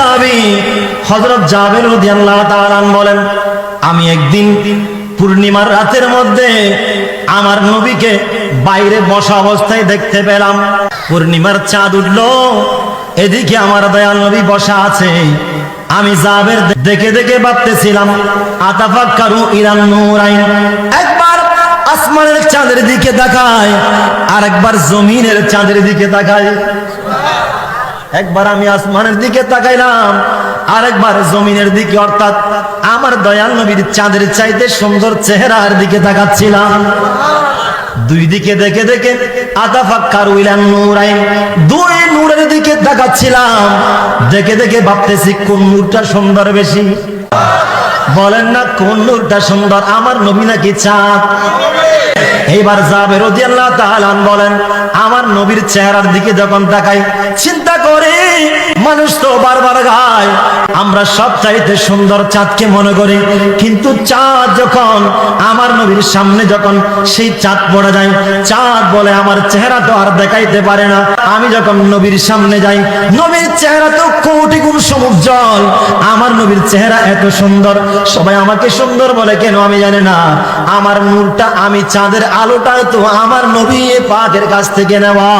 সাহাবী হযরত জাবের রাদিয়াল্লাহু তাআলা বলেন, আমি একদিন পূর্ণিমার রাতের মধ্যে আমার নবীকে বাইরে বসা অবস্থায় দেখতে পেলাম। পূর্ণিমার চাঁদ উঠলো, এদিকে আমার দয়াল নবী বসা আছে। আমি জাবের দেখে দেখে ভাবতেছিলাম, আতাফাক্কারু ইলান নূরাইন, একবার আসমানের চাঁদের দিকে তাকায়, আর একবার জমিনের চাঁদের দিকে তাকায়। একবার আমি আসমানের দিকে তাকাইলাম, আরেকবার জমিনের দিকে, অর্থাৎ আমার দয়াল নবীর চাঁদের চাইতে সুন্দর চেহারার দিকে তাকাচ্ছিলাম। দুই দিকে দেখে দেখে আতাফাক্কারু ইলান নূরাইন, দুই নূরের দিকে তাকাচ্ছিলাম। দেখে দেখে ভাবতেছি কোন নূরটা সুন্দর বেশি। বলেন না কোন নূরটা সুন্দর, আমার নবী নাকি চাঁদ? এইবার জাবের রাদিয়াল্লাহু তাআলা বলেন, আমার নবীর চেহারার দিকে যখন তাকাই, চিন্তা করে মানুষ তো বারবার গায় আমরা সবচাইতে সুন্দর চাঁদকে মনে করি, কিন্তু চাঁদ যখন আমার নবীর সামনে যখন সেই চাঁদ পড়ে যায়, চাঁদ বলে আমার চেহারা তো আর দেখাইতে পারে না। আমি যখন নবীর সামনে যাই, নবীর চেহারা তো কোটি গুণ সমুজ্জ্বল, আমার নবীর চেহারা এত সুন্দর। সবাই আমাকে সুন্দর বলে কেন আমি জানি না, আমার নূরটা, আমি চাঁদের আলোটা তো আমার নবী পাকের কাছ থেকে নেওয়া।